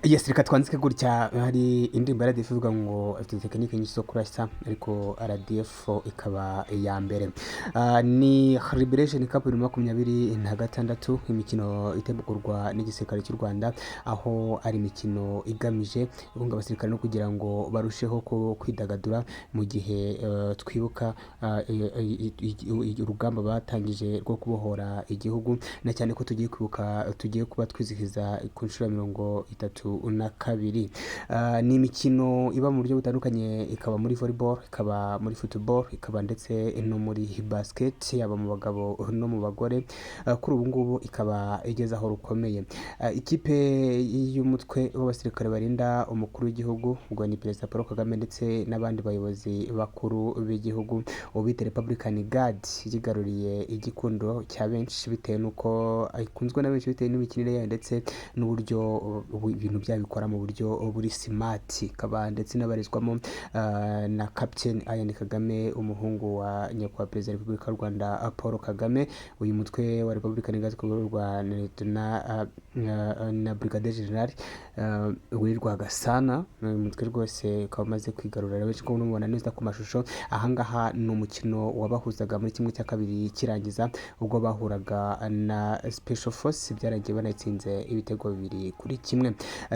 Yes, reka twandike gutya. Hari indirimbo ya RDF ivuga ngo afite tekinike nyinshi zo kurasa ariko RDF ikaba iya mbere. Ni Liberation Cup 2026, imikino itegurwa n'igisirikare cy'u Rwanda, aho ari imikino igamije guhunga abasirikare no kugira ngo barusheho kwidagadura mu gihe twibuka urugamba batangije rwo kubohora igihugu, na cyane ko tugiye kuba twizihiza ku nshuro ya 32. Ni imikino iba mu buryo butandukanye, ikaba muri volleyball, ikaba muri football, ikaba ndetse no muri basket, yaba mu bagabo no mu bagore. Kuri ubu ngubu ikaba igeze aho rukomeye. Ikipe y'umutwe w'abasirikare barinda umukuru w'igihugu, ubwo ni Perezida Paul Kagame ndetse n'abandi bayobozi bakuru b'igihugu, ubita Republican Guard, yigaruriye igikundo cya benshi bitewe n'uko ikunzwe na benshi bitewe n'imikinire yayo ndetse n'uburyo ibintu byabikora mu buryo buri smart. Ikaba ndetse inabarizwamo na Captain Ian Kagame, umuhungu wa nyakubahwa Perezida wa Repubulika y'u Rwanda Paul Kagame. Uyu mutwe wa Republican Guard kuyoborwa na Brigadier General Willy Gasana. Uyu mutwe rwose ukaba umaze kwigarurira benshi, ko mubona neza ku mashusho. Ahangaha ni umukino wabahuzaga muri kimwe cya kabiri kirangiza, ubwo bahuraga na Special Force, byarangiye banatsinze ibitego 2-1.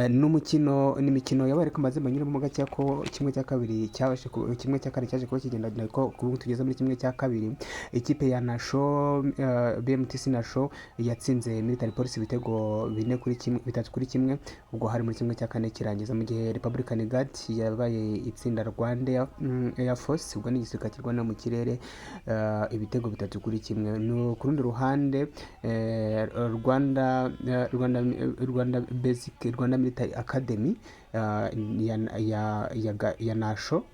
N'imikino yabaye kamaze manyuramo gake ko kimwe cya kabiri cyaje kuba kigenda, ko tugeze muri kimwe cya kabiri. Ikipe ya Nasho BMTC Nasho yatsinze Military Police ibitego 3-1, ubwo hari muri kimwe cya kane kirangiza, mu gihe Republican Guard yabaye itsinda Rwanda Air Force, ubwo ni igisirikare kirwana mu kirere, ibitego 3-1. No ku rundi ruhande Rwanda Military Academy ya Nasho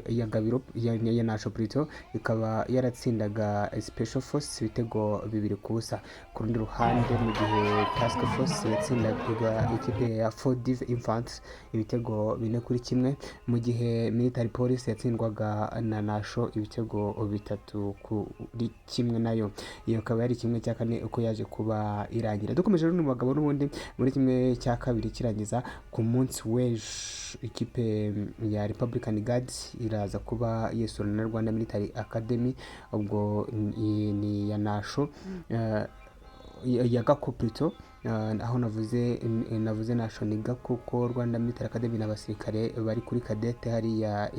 ya Gabiro ya Nasho Prito ikaba yaratsindaga Special Force ibitego 2-0. Ku rundi ruhande, mu gihe Task Force yatsindaga ikipe ya 4 Infants ibitego 4-1, mu gihe Military Police yatsindwaga na Nasho ibitego 3-1 nayo. Iyo akaba yari kimwe cya kane uko yaje kuba irangira. Dukomeje rero mu bagabo n'ubundi muri kimwe cya kabiri kirangiza ku munsi w'ejo, ikipe ya Republican Guard iraza kuba yesura na Rwanda Military Academy, ubwo ni ya Nasho ya Gako Prito. Aho navuze Nasho ni Gako, ko Rwanda Military Academy n'abasirikare bari kuri kadete hariya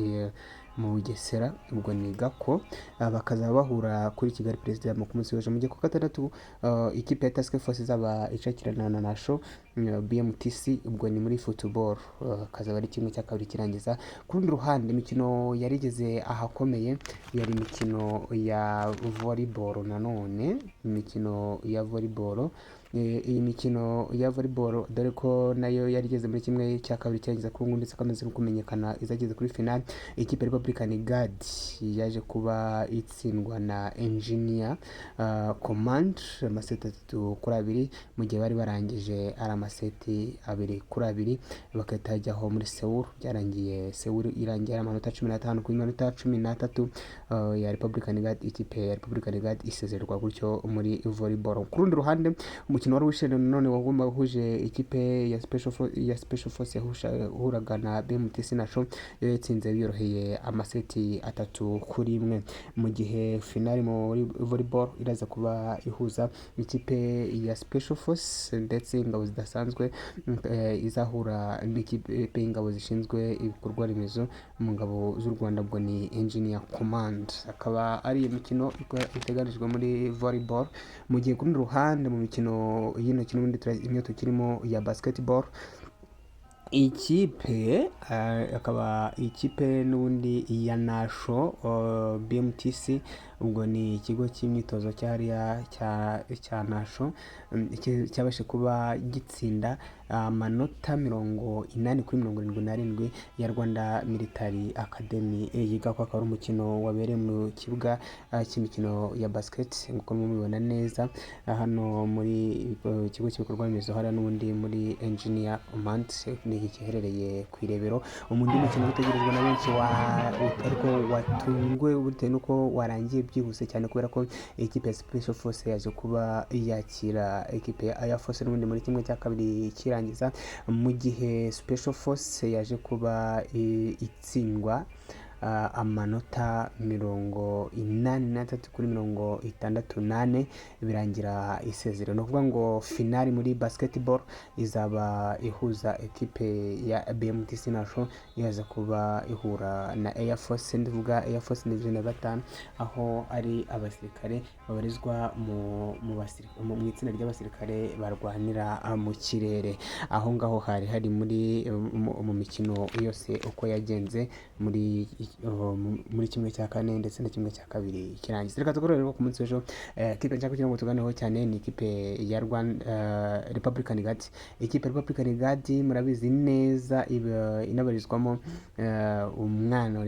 mu Bugesera, ubwo ni Gako. Bakazaba bahura kuri Kigali President mu munsi w'ejo. Mu gihe ku gatandatu ikipe ya Task Force izaba icakirana na Nasho BMTC, ubwo ni muri football, kazaba ari kimwe cya kabiri kirangiza. Ku rundi ruhande, imikino yarigeze ahakomeye yari imikino ya volleyball. Nanone imikino ya volleyball, iyi mikino ya volleyball dore ko nayo yarigeze muri kimwe cya kabiri kirangiza ku ngundi, ndetse kamaze kumenyekana izageze kuri final. Ikipe Republican Guard yaje kuba itsindwa na Engineer Command amaseti 3-2, mu gihe bari barangije ari amaseti 2-2, bagahita hajyaho muri Seoul. Byarangiye Seoul irangira amanota 15 kuri manota 13 ya Republican Guard. Ikipe ya Republican Guard isezerwa gutyo muri volleyball. Ku rundi ruhande, umukino wari wishe none wahuje ikipe ya Special Force yahuraga na BMTC Nasho, yo yatsinze biyoroheye amaseti 3-1, mu gihe finali muri volleyball iraza kuba ihuza ikipe ya Special Force ndetse ingabo zidasanzwe izahura n'ikipe y'ingabo zishinzwe ibikorwa remezo mu ngabo z'u Rwanda, ubwo ni Engineer Command. Akaba ari imikino iteganijwe muri volleyball. Mu gihe ku rundi ruhande, mu mikino y'intoki n'ubundi tukirimo ya basketball, ikipe akaba ikipe n'ubundi ya Nasho BMTC, ubwo ni ikigo cy'imyitozo cyariya cya Nasho, cyabashe kuba gitsinda amanota 80-77 ya Rwanda Military Academy. Yiga ko akaba ari umukino wabereye mu kibuga cy'imikino ya basket, nk'uko mubibona neza hano muri ikigo cy'ibikorwa remezo hariya n'ubundi muri Engineer Command, ni giherereye ku Irebero. Umundi mukino utegerezwa na benshi ariko watungwe bitewe n'uko warangiye byihuse cyane, kubera ko ikipe ya Special Force yaje kuba yakira ikipe ya Air Force n'ubundi muri kimwe cya kabiri ikirangiza, mu gihe Special Force yaje kuba itsindwa amanota 83 kuri 68 birangira isezerano. Ni ukuvuga ngo finali muri basketball izaba ihuza ekipe ya BMTC Nasho yaza kuba ihura na Air Force, ndivuga Air Force Division ya 5, aho ari abasirikare babarizwa mu itsinda ry'abasirikare barwanira mu kirere. Aho ngaho hari mu mikino yose uko yagenze muri kimwe cya kane ndetse na kimwe cya kabiri kirangiza. Reka tukorere ku munsi w'ejo kipe nshaka kugira ngo tuganeho cyane ni ikipe ya Rwanda Republican Guard. Ikipe Republican Guard murabizi neza inabarizwamo umwana wa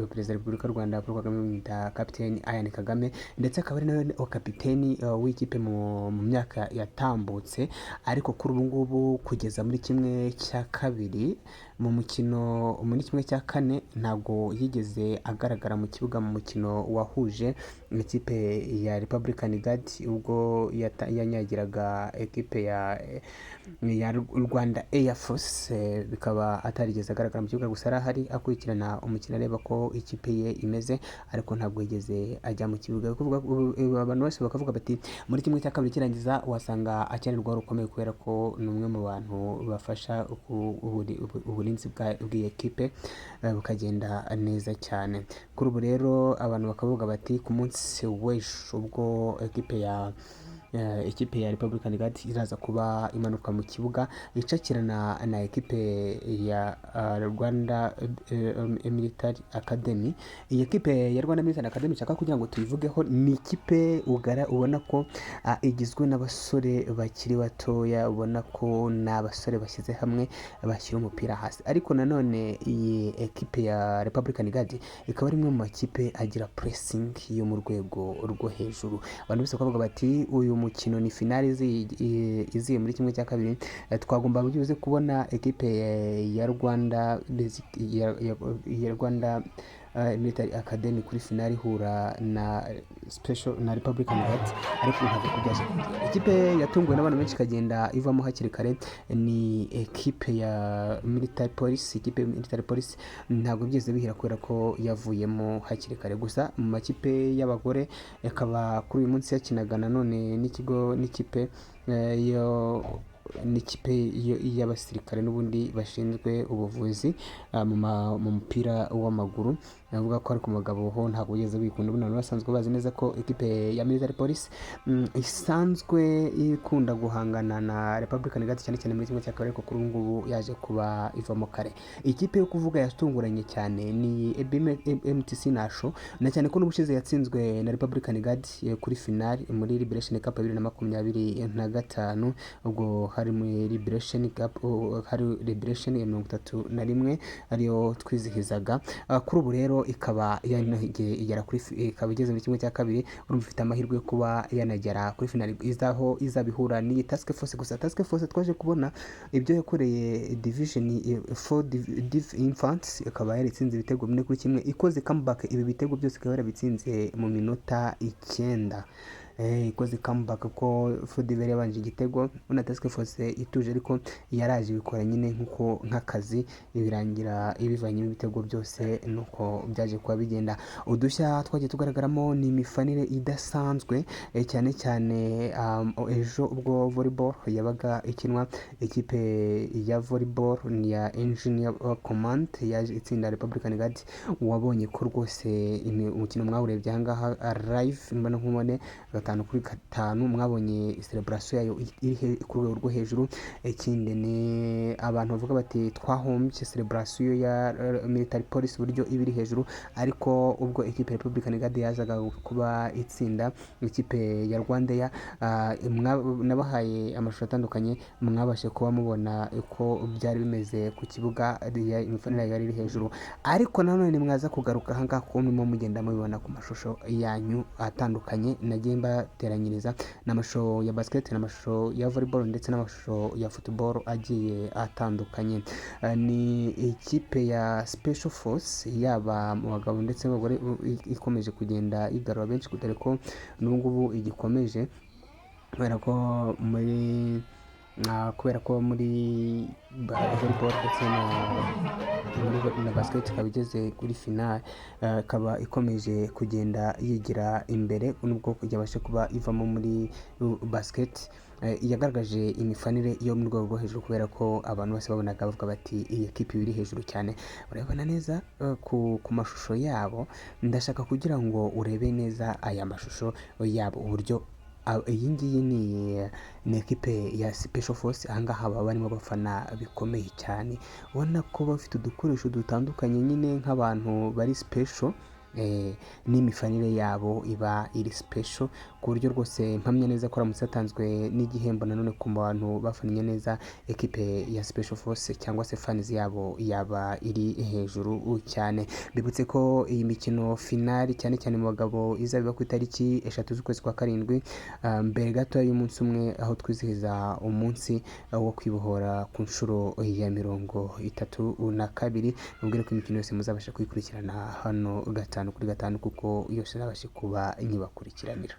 Perezida wa Repubulika y'u Rwanda Paul Kagame mwita Captain Ian Kagame, ndetse akaba ari nawe kapiteni w'ikipe mu myaka yatambutse, ariko kuri ubu ngubu kugeza muri kimwe cya kabiri mu mukino muri kimwe cya kane ntabwo yigeze agaragara mu kibuga mu mukino wahuje ikipe ya Republican Guard ubwo yanyagiraga ekipe ya Rwanda Air Force, bikaba atarigeze agaragara mu kibuga, gusa arahari akurikirana umukino areba ko ikipe ye imeze, ariko ntabwo yigeze ajya mu kibuga. Abantu bose bakavuga bati muri kimwe cya kabiri kirangiza wasanga akenerwa rukomeye kubera ko ni umwe mu bantu bafasha uburinzi bw'iyi ekipe bukagenda neza cyane. Kuri ubu rero abantu bakavuga bati ku munsi w'ejo ubwo ikipe ya Republican Guard iraza kuba imanuka mu kibuga icakirana na ekipe ya Rwanda Military Academy. Iyi ekipe ya Rwanda Military Academy nshaka kugira ngo tuyivugeho, ni ikipe ubona ko igizwe n'abasore bakiri batoya, ubona ko ni abasore bashyize hamwe bashyira umupira hasi, ariko nanone iyi ekipe ya Republican Guard ikaba ari imwe mu makipe agira pressing yo mu rwego rwo hejuru. Abantu bose bakavuga bati uyu mukino ni finali iziye muri kimwe cya kabiri, twagomba buze kubona ekipe ya Rwanda Military Academy kuri finali ihura na Republican Guard, ariko ntabwo kujyaje. Ikipe yatunguwe n'abantu benshi ikagenda ivamo hakiri kare ni ekipe ya Military Police. Ikipe Military Police ntabwo byigeze bihira kubera ko yavuyemo hakiri kare. Gusa mu makipe y'abagore akaba kuri uyu munsi yakinaga nanone n'ikipe y'abasirikare n'ubundi bashinzwe ubuvuzi mu mupira w'amaguru. Navuga ko ari ku mugabo ho ntabwo ugeze bikunda, abantu basanzwe bazi neza ko ekipe ya Military Police isanzwe ikunda guhangana na Republican Guard cyane cyane muri kimwe cya kabiri, ariko kuri ubu ngubu yaje kuba ivamo kare. Ikipe yo kuvuga yatunguranye cyane ni BMTC Nasho, na cyane ko n'ubushize yatsinzwe na Republican Guard kuri finali muri Liberation Cup 2025, ubwo hari muri Liberation Cup hari Liberation ya 31 ariyo twizihizaga. Kuri ubu rero ikaba igera kuri ikaba igeze muri kimwe cya kabiri, urumva ifite amahirwe yo kuba yanagera kuri finali izabihura n'iyi Task Force. Gusa Task Force twaje kubona ibyo yakoreye Division 4 Infants, ikaba yaritsinze ibitego 4-1, ikoze comeback. Ibi bitego byose ikaba yarabitsinze mu minota 9. Ikoze comeback ko Fodivere yabanje igitego, una Task Force ituje, ariko yaraje bikora nyine nk'akazi, birangira ibivanye ibitego byose nuko byaje kuba bigenda. Udushya twagiye tugaragaramo ni imifanire idasanzwe, cyane cyane ejo ubwo volleyball yabaga ikinwa, ikipe ya volleyball ni ya Engineer Command yaje itsinda Republican Guard. Wabonye ko rwose umukino mwawurebye ahangaha live mbona nkubone 5-5, mwabonye celebration yayo iri ku rwego rwo hejuru. Ikindi ni abantu bavuga bati twahombye celebration ya Military Police buryo ibiri hejuru, ariko ubwo ikipe Republican Guard yazaga kuba itsinda ikipe ya Rwanda ya nabahaye amashusho atandukanye, mwabashe kuba mubona uko byari bimeze ku kibuga, imifanire yari iri hejuru. Ariko nanone mwaza kugaruka ahangaha ko murimo mugenda mubibona ku mashusho yanyu atandukanye nagiye mbateranyiriza, n'amashusho ya basket, n'amashusho ya volleyball ndetse n'amashusho ya football agiye atandukanye. Ni ikipe ya Special Force yaba mu bagabo ndetse n'abagore ikomeje kugenda igarura benshi, dore ko n'ubu ngubu igikomeje, kubera ko muri kubera ko muri volleyball ndetse na basket ikaba igeze kuri finale, ikaba ikomeje kugenda yigira imbere nubwo yabasha kuba ivamo muri basket. Yagaragaje imifanire yo mu rwego rwo hejuru kubera ko abantu bose babonaga bavuga bati iyi ekipi iri hejuru cyane. Urabona neza ku mashusho yabo, ndashaka kugira ngo urebe neza aya mashusho yabo uburyo iyi ngiyi ni ekipe ya Special Force. ahangaha baba barimo abafana bikomeye cyane, ubona ko bafite udukoresho dutandukanye nyine nk'abantu bari special, n'imifanire yabo iba iri special ku buryo rwose mpamya neza ko aramutse hatanzwe n'igihembo nanone ku bantu bafannye neza ekipe ya Special Force cyangwa se fans yabo yaba iri hejuru cyane. Bibutse ko iyi mikino finali cyane cyane mu bagabo izaba ku itariki 3 z'ukwezi kwa karindwi, mbere gato y'umunsi umwe, aho twizihiza umunsi wo kwibohora ku nshuro ya 32. Mubwire ko imikino yose muzabasha kuyikurikirana hano 5 kuri 5 kuko yose nabashe kuba nyibakurikiranira.